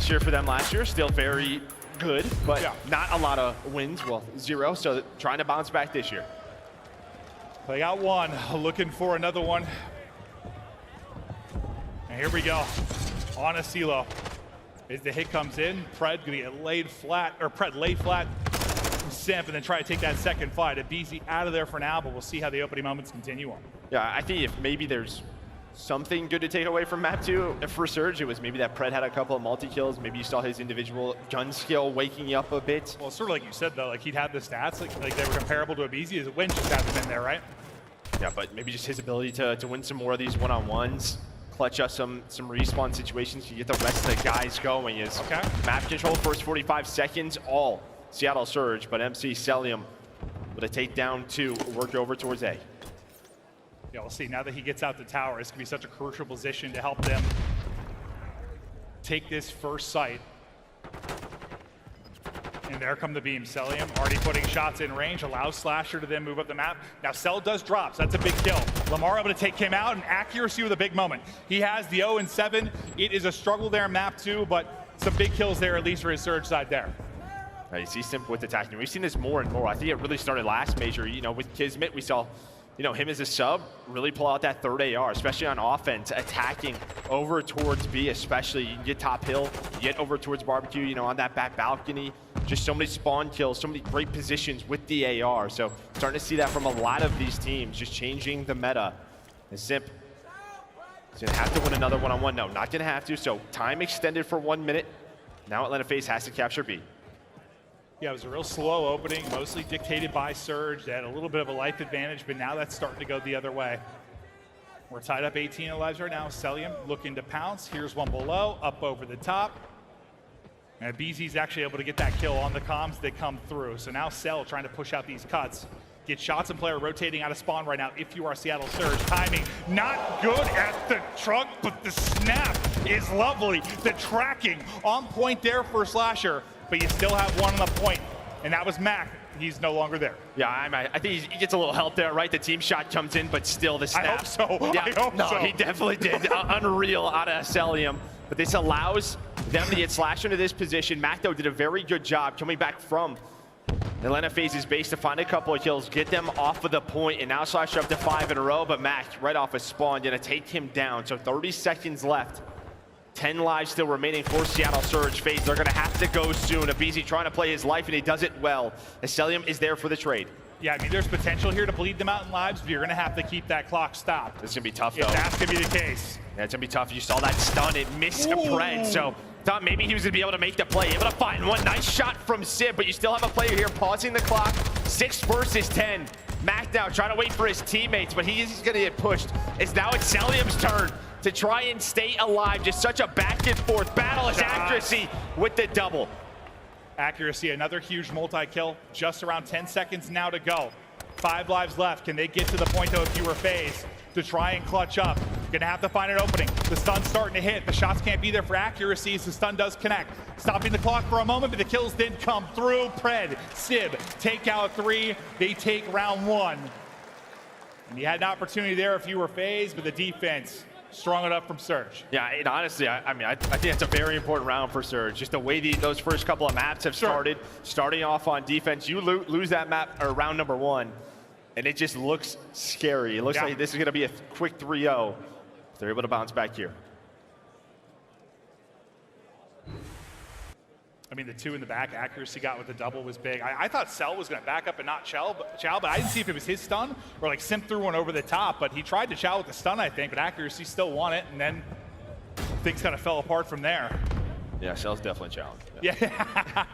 best year for them last year. Still very good, but yeah, not a lot of wins. Well, 0. So trying to bounce back this year. They got one, looking for another one. And here we go, on a silo. As the hit comes in, Pred gonna get laid flat, or Pred laid flat, Simp, and then try to take that second fight. Abizi out of there for now, but we'll see how the opening moments continue on. Yeah, I think if maybe there's something good to take away from map 2 for Surge, it was maybe that Pred had a couple of multi-kills. Maybe you saw his individual gun skill waking you up a bit. Well, sort of like you said, though, like he'd have the stats, like they were comparable to Abizi. His win just hasn't been there, right? Yeah, but maybe just his ability to win some more of these one-on-ones, clutch us some respawn situations to get the rest of the guys going. Is okay. Map control first 45 seconds, all Seattle Surge, but MC Celium with a takedown 2, worked over towards A. Yeah, we'll see. Now that he gets out the tower, it's going to be such a crucial position to help them take this first site. And there come the beam. Celium already putting shots in range, allows Slasher to then move up the map. Now Cell does drops, that's a big kill. Lamar able to take him out, and accuracy with a big moment. He has the 0 and 7. It is a struggle there in map 2, but some big kills there, at least for his Surge side there. You see Simp with attacking. We've seen this more and more. I think it really started last major. You know, with Kismet, we saw, you know, him as a sub really pull out that third AR, especially on offense, attacking over towards B, especially. You can get top hill, you get over towards barbecue, you know, on that back balcony. Just so many spawn kills, so many great positions with the AR. So starting to see that from a lot of these teams, just changing the meta. And Simp is gonna have to win another one-on-one. No, not gonna have to. So time extended for 1 minute. Now Atlanta Faze has to capture B. Yeah, it was a real slow opening, mostly dictated by Surge. They had a little bit of a life advantage, but now that's starting to go the other way. We're tied up 18 lives right now. Celium looking to pounce. Here's one below, up over the top. And BZ's actually able to get that kill on the comms that come through. So now Cell trying to push out these cuts. Get shots and player rotating out of spawn right now if you are Seattle Surge. Timing not good at the truck, but the snap is lovely. The tracking on point there for Slasher, but you still have one on the point, and that was Mac. He's no longer there. Yeah, I think he gets a little help there, right? The team shot comes in, but still the snap. I hope so. Yeah, I hope so. He definitely did. Unreal out of Celium. But this allows them to get Slasher into this position. Mac, though, did a very good job coming back from Atlanta Faze's base to find a couple of kills, get them off of the point, and now Slasher up to 5 in a row, but Mac, right off a spawn, gonna take him down. So 30 seconds left. 10 lives still remaining for Seattle Surge. Faze, they're gonna have to go soon. Abizi trying to play his life, and he does it well. Celium is there for the trade. Yeah, I mean, there's potential here to bleed them out in lives, but you're gonna have to keep that clock stopped. This is gonna be tough, though. If that's gonna be the case. Yeah, it's gonna be tough. You saw that stun, it missed a Pred, so thought maybe he was gonna be able to make the play. Able to find one. Nice shot from Sid, but you still have a player here pausing the clock. 6 versus 10. Mac now trying to wait for his teammates, but he's gonna get pushed. It's now it's Celium's turn to try and stay alive. Just such a back and forth battle. His accuracy with the double. Accuracy, another huge multi-kill. Just around 10 seconds now to go. 5 lives left. Can they get to the point, though, if you were Faze, to try and clutch up? Gonna have to find an opening. The stun's starting to hit. The shots can't be there for accuracy as the stun does connect. Stopping the clock for a moment, but the kills did come through. Pred, Sib, take out 3. They take round 1. And you had an opportunity there if you were Faze, but the defense strong enough from Surge. Yeah, and honestly, I mean, I think it's a very important round for Surge. Just the way those first couple of maps have started, starting off on defense. You lose that map, or round number 1, and it just looks scary. It looks like this is going to be a quick 3-0. If they're able to bounce back here. I mean, the 2 in the back, accuracy got with the double was big. I thought Cell was going to back up and not chow, but I didn't see if it was his stun or like Simp threw one over the top, but he tried to chow with the stun, I think, but accuracy still won it, and then things kind of fell apart from there. Yeah, Cell's definitely challenged. Yeah.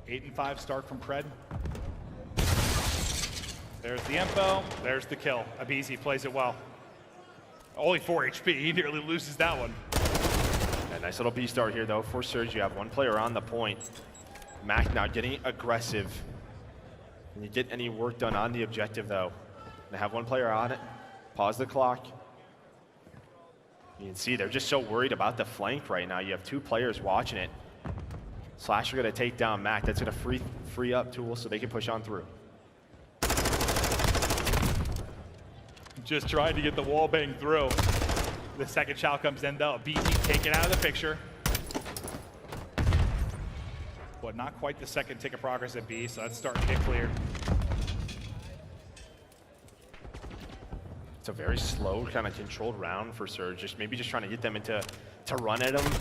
8 and 5 start from Pred. There's the info, there's the kill. Abizi plays it well. Only 4 HP, he nearly loses that one. Yeah, nice little B start here, though, for Surge. You have one player on the point. Mac now getting aggressive. Can you get any work done on the objective, though? They have one player on it. Pause the clock. You can see they're just so worried about the flank right now. You have 2 players watching it. Slasher gonna take down Mac. That's gonna free up tools so they can push on through. Just trying to get the wall bang through. The second chow comes in though. BZ taken out of the picture. But not quite the second tick of progress at B, so that's starting to get cleared. It's a very slow, kind of controlled round for Surge. Maybe just trying to get them into run at them,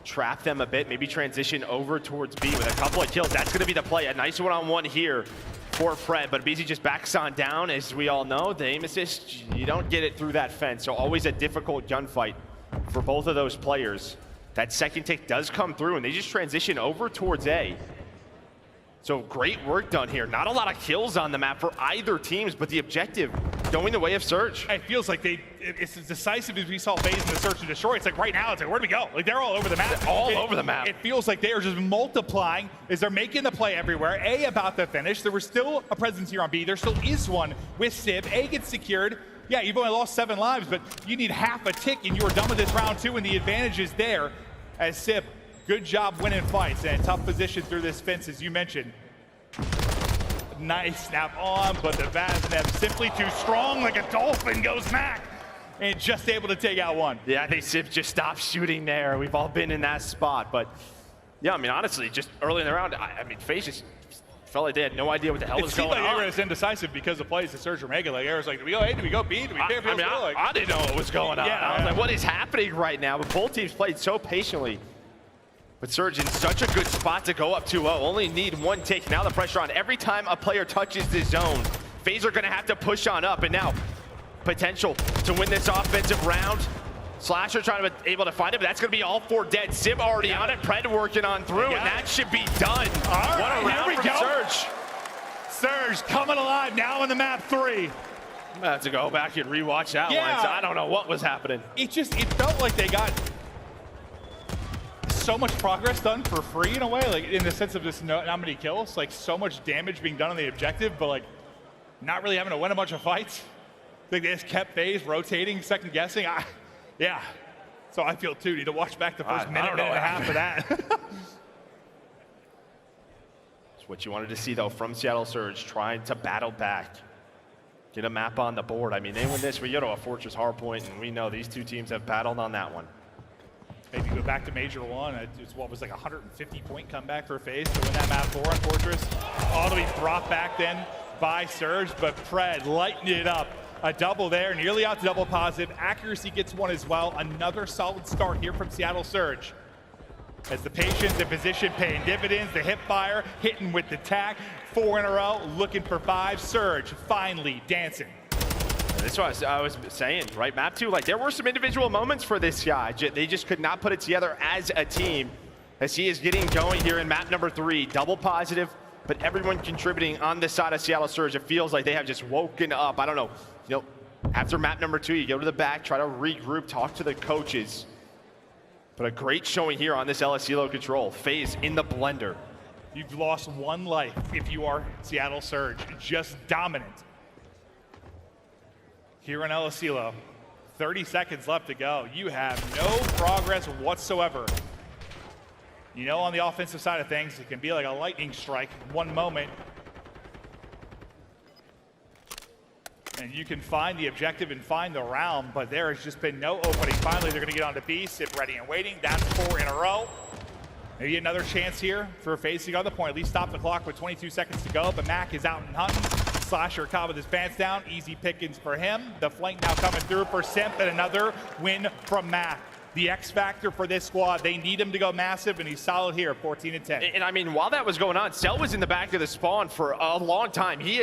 trap them a bit, maybe transition over towards B with a couple of kills. That's going to be the play. A nice one-on-one here for Fred, but BZ just backs on down. As we all know, the aim assist, you don't get it through that fence, so always a difficult gunfight for both of those players. That second tick does come through, and they just transition over towards A. So great work done here. Not a lot of kills on the map for either teams, but the objective going the way of Surge. It feels like it's as decisive as we saw FaZe in the Search and Destroy. It's like right now, it's like, where do we go? Like they're all over the map. They're all over the map. It feels like they are just multiplying as they're making the play everywhere. A about to finish. There was still a presence here on B. There still is one with Sib. A gets secured. Yeah, you've only lost 7 lives, but you need half a tick and you are done with this round 2, and the advantage is there as Sib, good job winning fights and a tough position through this fence, as you mentioned. Nice snap on, but the Vaznev simply too strong, like a dolphin goes Mac, and just able to take out one. Yeah, I think Sib just stopped shooting there. We've all been in that spot, but yeah, I mean, honestly, just early in the round, I mean, FaZe just felt like they had no idea what the hell was going on. It seemed like they were as indecisive because of plays to Surge or Mega. Like, Era's like, do we go A, do we go B, do we care? I didn't know what was going on. Yeah, I was like, what is happening right now? But both teams played so patiently. But Surge in such a good spot to go up 2-0. Only need one take. Now the pressure on. Every time a player touches the zone, FaZe are going to have to push on up. And now potential to win this offensive round. Slasher trying to be able to find it, but that's going to be all 4 dead. Sim already on it. Pred working on through, and that should be done. All right, what a round from Surge. Surge coming alive now in the map 3. I'm gonna have to go back and rewatch that one. So I don't know what was happening. It felt like they got so much progress done for free in a way, like in the sense of just not many kills, like so much damage being done on the objective, but like not really having to win a bunch of fights. I think they just kept FaZe rotating, second guessing. Yeah. So I feel too, need to watch back the first minute and a half of that. It's what you wanted to see though from Seattle Surge, trying to battle back. Get a map on the board. I mean, they win this, we go to a Fortress Hardpoint, and we know these two teams have battled on that one. Maybe go back to Major 1. It's what was like a 150-point comeback for FaZe to win that map 4 on Fortress. All to be brought back then by Surge, but Pred lighting it up. A double there, nearly out to double positive. Accuracy gets one as well. Another solid start here from Seattle Surge. As the patience and position paying dividends, the hip fire hitting with the tack. 4 in a row, looking for 5. Surge finally dancing. That's what I was saying, right? Map 2, like there were some individual moments for this guy. They just could not put it together as a team as he is getting going here in map number 3. Double positive, but everyone contributing on this side of Seattle Surge. It feels like they have just woken up. I don't know, after map number 2, you go to the back, try to regroup, talk to the coaches. But a great showing here on this LSELO control. FaZe in the blender. You've lost 1 life if you are Seattle Surge. Just dominant. Here in LSELO, 30 seconds left to go. You have no progress whatsoever. You know, on the offensive side of things, it can be like a lightning strike. One moment, and you can find the objective and find the round, but there has just been no opening. Finally, they're going to get on to B, sit ready and waiting. That's 4 in a row. Maybe another chance here for FaZe to go to the point. At least stop the clock with 22 seconds to go, but Mac is out and hunting. Slasher caught with his pants down. Easy pickings for him. The flank now coming through for Simp, and another win from Mac. The X factor for this squad. They need him to go massive, and he's solid here, 14 and 10. And I mean, while that was going on, Cell was in the back of the spawn for a long time. He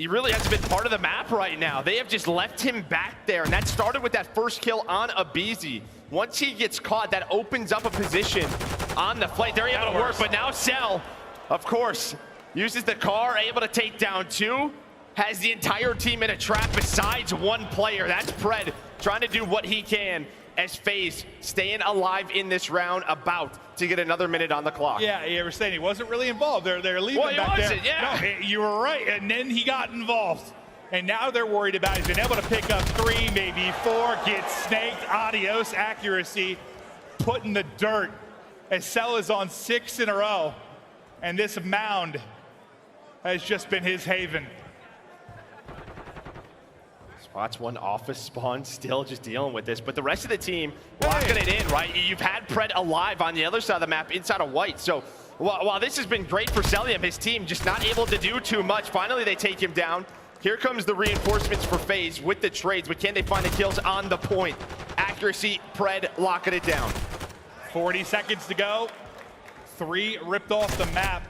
really hasn't been part of the map right now. They have just left him back there, and that started with that first kill on Abizi. Once he gets caught, that opens up a position on the flank. They're able to work, but now Cell, of course, uses the car, able to take down 2, has the entire team in a trap besides 1 player. That's Pred trying to do what he can as FaZe staying alive in this round, about to get another minute on the clock. Yeah, you were saying he wasn't really involved. They're leaving back there. Yeah. No, you were right, and then he got involved. And now they're worried about he's been able to pick up 3, maybe 4, get snaked. Adios accuracy, put in the dirt. As Cell is on 6 in a row, and this mound has just been his haven. Watch one office spawn still just dealing with this, but the rest of the team locking it in, right? You've had Pred alive on the other side of the map inside of white. So while this has been great for Celium, his team just not able to do too much. Finally, they take him down. Here comes the reinforcements for FaZe with the trades, but can they find the kills on the point? Accuracy, Pred locking it down. 40 seconds to go. 3 ripped off the map.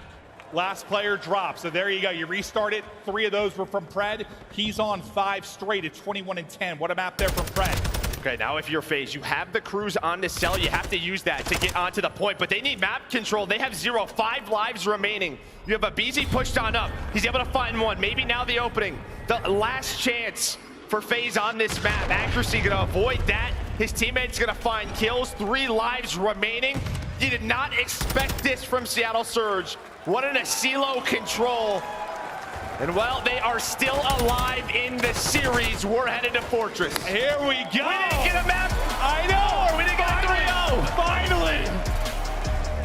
Last player dropped. So there you go. You restart it. 3 of those were from Pred. He's on 5 straight at 21 and 10. What a map there from Pred. Okay, now if you're FaZe, you have the crews on the cell. You have to use that to get onto the point, but they need map control. They have 0, 5 lives remaining. You have a BZ pushed on up. He's able to find one. Maybe now the opening. The last chance for FaZe on this map. Accuracy gonna avoid that. His teammate's gonna find kills. 3 lives remaining. You did not expect this from Seattle Surge. What an Asilo control. And well, they are still alive in the series. We're headed to Fortress. Here we go. We didn't get a map. I know. We didn't get a 3-0. Finally.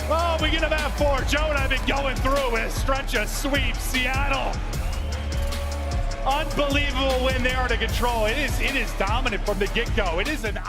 Oh, we get a map 4. Joe and I have been going through with a stretch of sweep. Seattle. Unbelievable win there to control. It is dominant from the get-go. It is an